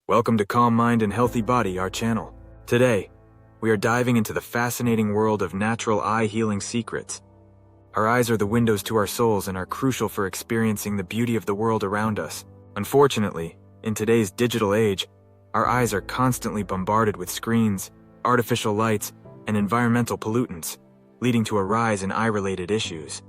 Welcome to Calm Mind and Healthy Body, our channel. Today, we are diving into the fascinating world of natural eye healing secrets. Our eyes are the windows to our souls and are crucial for experiencing the beauty of the world around us. Unfortunately, in today's digital age, our eyes are constantly bombarded with screens, artificial lights, and environmental pollutants, leading to a rise in eye-related issues.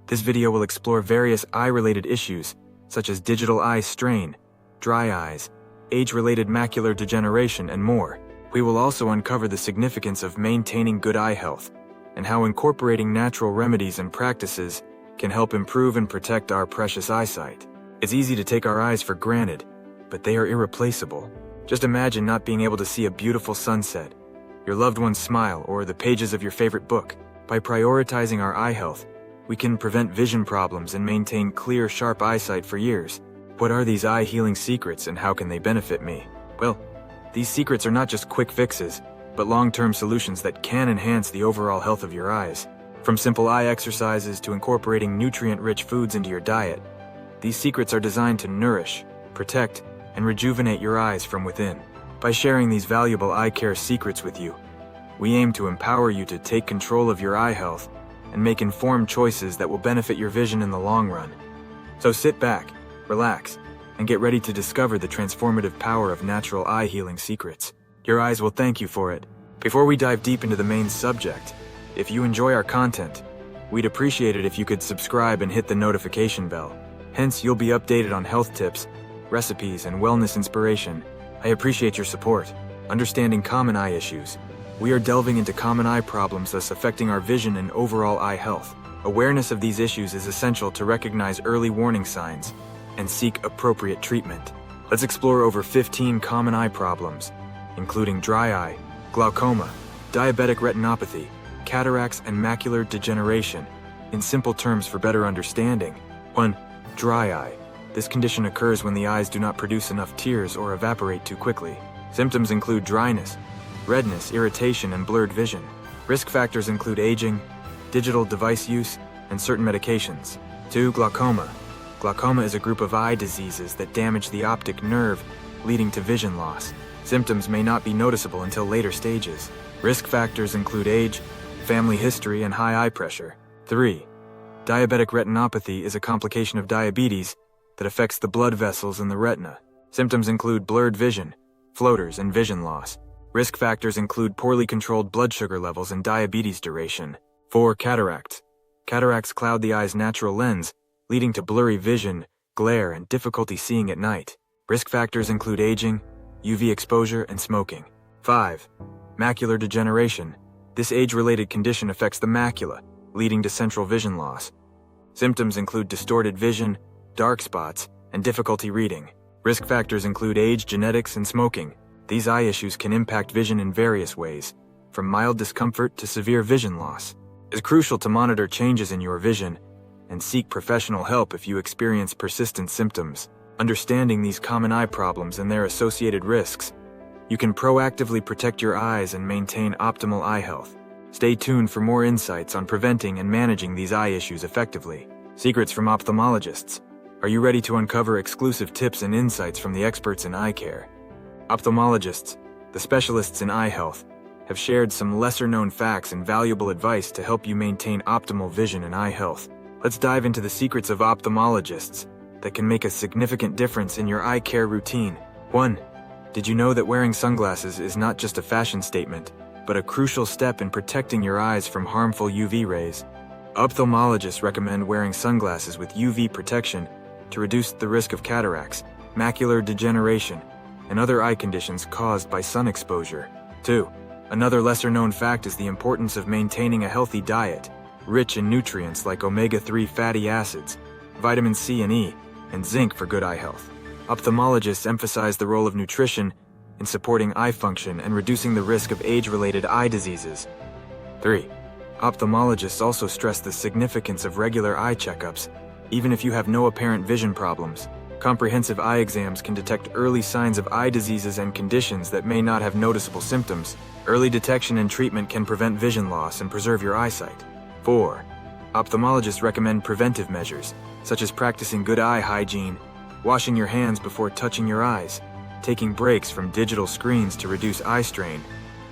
This video will explore various eye-related issues, such as digital eye strain, dry eyes, age-related macular degeneration, and more. We will also uncover the significance of maintaining good eye health, and how incorporating natural remedies and practices can help improve and protect our precious eyesight. It's easy to take our eyes for granted, but they are irreplaceable. Just imagine not being able to see a beautiful sunset, your loved one's smile, or the pages of your favorite book. By prioritizing our eye health, we can prevent vision problems and maintain clear, sharp eyesight for years. What are these eye healing secrets and how can they benefit me? Well, these secrets are not just quick fixes, but long-term solutions that can enhance the overall health of your eyes. From simple eye exercises to incorporating nutrient-rich foods into your diet, these secrets are designed to nourish, protect, and rejuvenate your eyes from within. By sharing these valuable eye care secrets with you, we aim to empower you to take control of your eye health and make informed choices that will benefit your vision in the long run. So sit back, relax, and get ready to discover the transformative power of natural eye healing secrets. Your eyes will thank you for it. Before we dive deep into the main subject, if you enjoy our content, we'd appreciate it if you could subscribe and hit the notification bell. Hence, you'll be updated on health tips, recipes, and wellness inspiration. I appreciate your support. Understanding common eye issues. We are delving into common eye problems thus affecting our vision and overall eye health. Awareness of these issues is essential to recognize early warning signs and seek appropriate treatment. Let's explore over 15 common eye problems, including dry eye, glaucoma, diabetic retinopathy, cataracts, and macular degeneration, in simple terms for better understanding. 1. Dry eye. This condition occurs when the eyes do not produce enough tears or evaporate too quickly. Symptoms include dryness, redness, irritation, and blurred vision. Risk factors include aging, digital device use, and certain medications. 2. Glaucoma. Glaucoma is a group of eye diseases that damage the optic nerve, leading to vision loss. Symptoms may not be noticeable until later stages. Risk factors include age, family history, and high eye pressure. 3. Diabetic retinopathy is a complication of diabetes that affects the blood vessels in the retina. Symptoms include blurred vision, floaters, and vision loss. Risk factors include poorly controlled blood sugar levels and diabetes duration. 4. Cataracts. Cataracts cloud the eye's natural lens, leading to blurry vision, glare, and difficulty seeing at night. Risk factors include aging, UV exposure, and smoking. 5. Macular degeneration. This age-related condition affects the macula, leading to central vision loss. Symptoms include distorted vision, dark spots, and difficulty reading. Risk factors include age, genetics, and smoking. These eye issues can impact vision in various ways, from mild discomfort to severe vision loss. It's crucial to monitor changes in your vision and seek professional help if you experience persistent symptoms. Understanding these common eye problems and their associated risks, you can proactively protect your eyes and maintain optimal eye health. Stay tuned for more insights on preventing and managing these eye issues effectively. Secrets from ophthalmologists. Are you ready to uncover exclusive tips and insights from the experts in eye care? Ophthalmologists, the specialists in eye health, have shared some lesser-known facts and valuable advice to help you maintain optimal vision and eye health. Let's dive into the secrets of ophthalmologists that can make a significant difference in your eye care routine. 1. Did you know that wearing sunglasses is not just a fashion statement, but a crucial step in protecting your eyes from harmful UV rays? Ophthalmologists recommend wearing sunglasses with UV protection to reduce the risk of cataracts, macular degeneration, and other eye conditions caused by sun exposure. 2. Another lesser-known fact is the importance of maintaining a healthy diet, rich in nutrients like omega-3 fatty acids, vitamin C and E, and zinc for good eye health. Ophthalmologists emphasize the role of nutrition in supporting eye function and reducing the risk of age-related eye diseases. 3. Ophthalmologists also stress the significance of regular eye checkups, even if you have no apparent vision problems. Comprehensive eye exams can detect early signs of eye diseases and conditions that may not have noticeable symptoms. Early detection and treatment can prevent vision loss and preserve your eyesight. 4. Ophthalmologists recommend preventive measures, such as practicing good eye hygiene, washing your hands before touching your eyes, taking breaks from digital screens to reduce eye strain,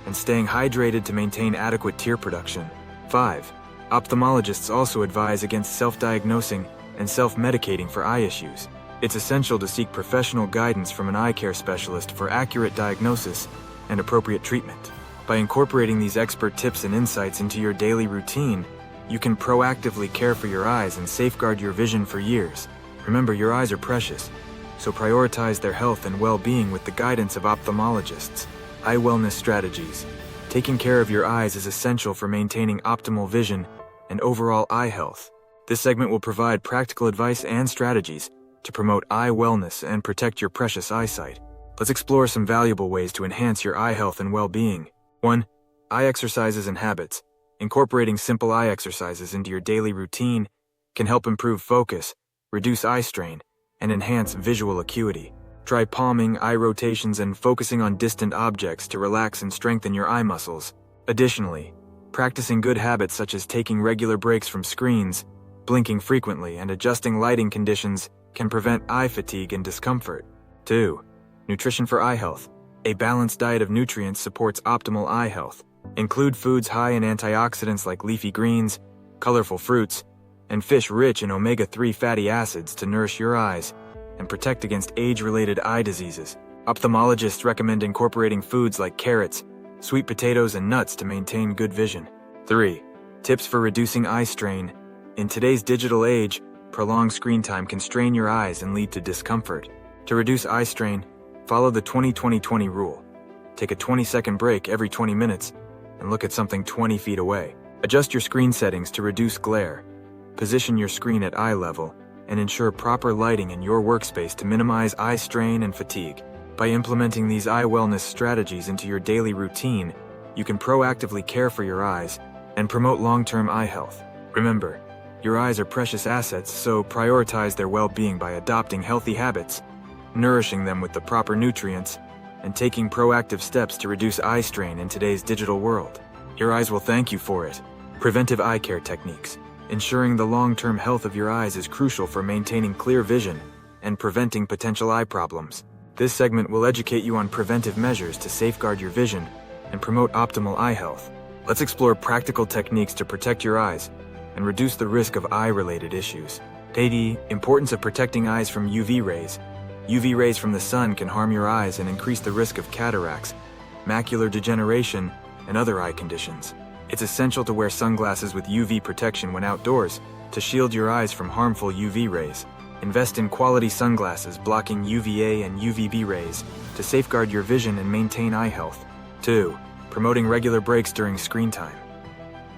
and staying hydrated to maintain adequate tear production. 5. Ophthalmologists also advise against self-diagnosing and self-medicating for eye issues. It's essential to seek professional guidance from an eye care specialist for accurate diagnosis and appropriate treatment. By incorporating these expert tips and insights into your daily routine, you can proactively care for your eyes and safeguard your vision for years. Remember, your eyes are precious, so prioritize their health and well-being with the guidance of ophthalmologists. Eye wellness strategies. Taking care of your eyes is essential for maintaining optimal vision and overall eye health. This segment will provide practical advice and strategies to promote eye wellness and protect your precious eyesight. Let's explore some valuable ways to enhance your eye health and well-being. 1. Eye exercises and habits. Incorporating simple eye exercises into your daily routine can help improve focus, reduce eye strain, and enhance visual acuity. Try palming, eye rotations, and focusing on distant objects to relax and strengthen your eye muscles. Additionally, practicing good habits such as taking regular breaks from screens, blinking frequently, and adjusting lighting conditions can prevent eye fatigue and discomfort. 2. Nutrition for eye health. A balanced diet of nutrients supports optimal eye health. Include foods high in antioxidants like leafy greens, colorful fruits, and fish rich in omega-3 fatty acids to nourish your eyes and protect against age-related eye diseases. Ophthalmologists recommend incorporating foods like carrots, sweet potatoes, and nuts to maintain good vision. 3. Tips for reducing eye strain. In today's digital age, prolonged screen time can strain your eyes and lead to discomfort. To reduce eye strain, follow the 20-20-20 rule. Take a 20-second break every 20 minutes and look at something 20 feet away. Adjust your screen settings to reduce glare. Position your screen at eye level and ensure proper lighting in your workspace to minimize eye strain and fatigue. By implementing these eye wellness strategies into your daily routine, you can proactively care for your eyes and promote long-term eye health. Remember, your eyes are precious assets, so prioritize their well-being by adopting healthy habits, nourishing them with the proper nutrients, and taking proactive steps to reduce eye strain in today's digital world. Your eyes will thank you for it. Preventive eye care techniques. Ensuring the long-term health of your eyes is crucial for maintaining clear vision and preventing potential eye problems. This segment will educate you on preventive measures to safeguard your vision and promote optimal eye health. Let's explore practical techniques to protect your eyes and reduce the risk of eye-related issues. The importance of protecting eyes from UV rays. UV rays from the sun can harm your eyes and increase the risk of cataracts, macular degeneration, and other eye conditions. It's essential to wear sunglasses with UV protection when outdoors to shield your eyes from harmful UV rays. Invest in quality sunglasses blocking UVA and UVB rays to safeguard your vision and maintain eye health. 2. Promoting regular breaks during screen time.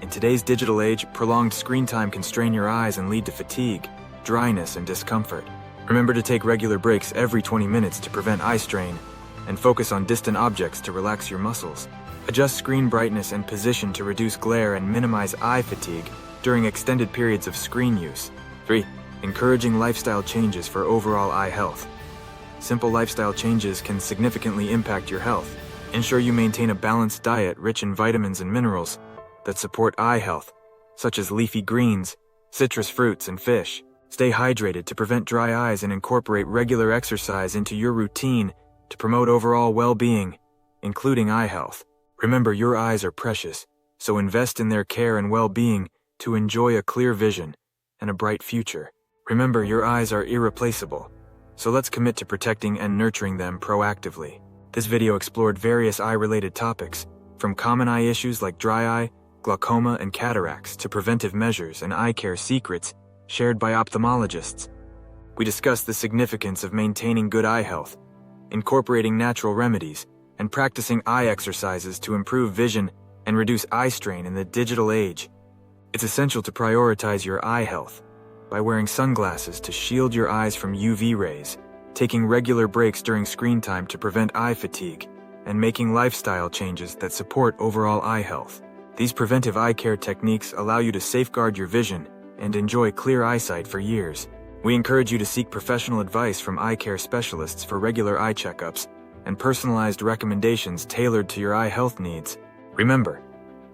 In today's digital age, prolonged screen time can strain your eyes and lead to fatigue, dryness, and discomfort. Remember to take regular breaks every 20 minutes to prevent eye strain and focus on distant objects to relax your muscles. Adjust screen brightness and position to reduce glare and minimize eye fatigue during extended periods of screen use. 3. Encouraging lifestyle changes for overall eye health. Simple lifestyle changes can significantly impact your health. Ensure you maintain a balanced diet rich in vitamins and minerals that support eye health, such as leafy greens, citrus fruits, and fish. Stay hydrated to prevent dry eyes and incorporate regular exercise into your routine to promote overall well-being, including eye health. Remember, your eyes are precious, so invest in their care and well-being to enjoy a clear vision and a bright future. Remember, your eyes are irreplaceable, so let's commit to protecting and nurturing them proactively. This video explored various eye-related topics, from common eye issues like dry eye, glaucoma, and cataracts to preventive measures and eye care secrets shared by ophthalmologists. We discussed the significance of maintaining good eye health, incorporating natural remedies, and practicing eye exercises to improve vision and reduce eye strain in the digital age. It's essential to prioritize your eye health by wearing sunglasses to shield your eyes from UV rays, taking regular breaks during screen time to prevent eye fatigue, and making lifestyle changes that support overall eye health. These preventive eye care techniques allow you to safeguard your vision and enjoy clear eyesight for years. We encourage you to seek professional advice from eye care specialists for regular eye checkups and personalized recommendations tailored to your eye health needs. Remember,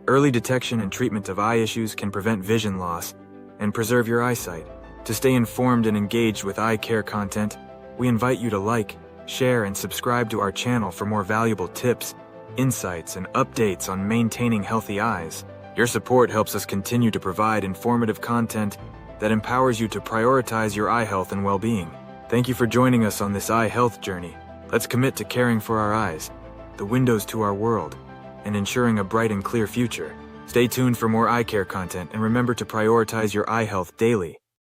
early detection and treatment of eye issues can prevent vision loss and preserve your eyesight. To stay informed and engaged with eye care content, we invite you to like, share, and subscribe to our channel for more valuable tips, insights, and updates on maintaining healthy eyes. Your support helps us continue to provide informative content that empowers you to prioritize your eye health and well-being. Thank you for joining us on this eye health journey. Let's commit to caring for our eyes, the windows to our world, and ensuring a bright and clear future. Stay tuned for more eye care content, and remember to prioritize your eye health daily.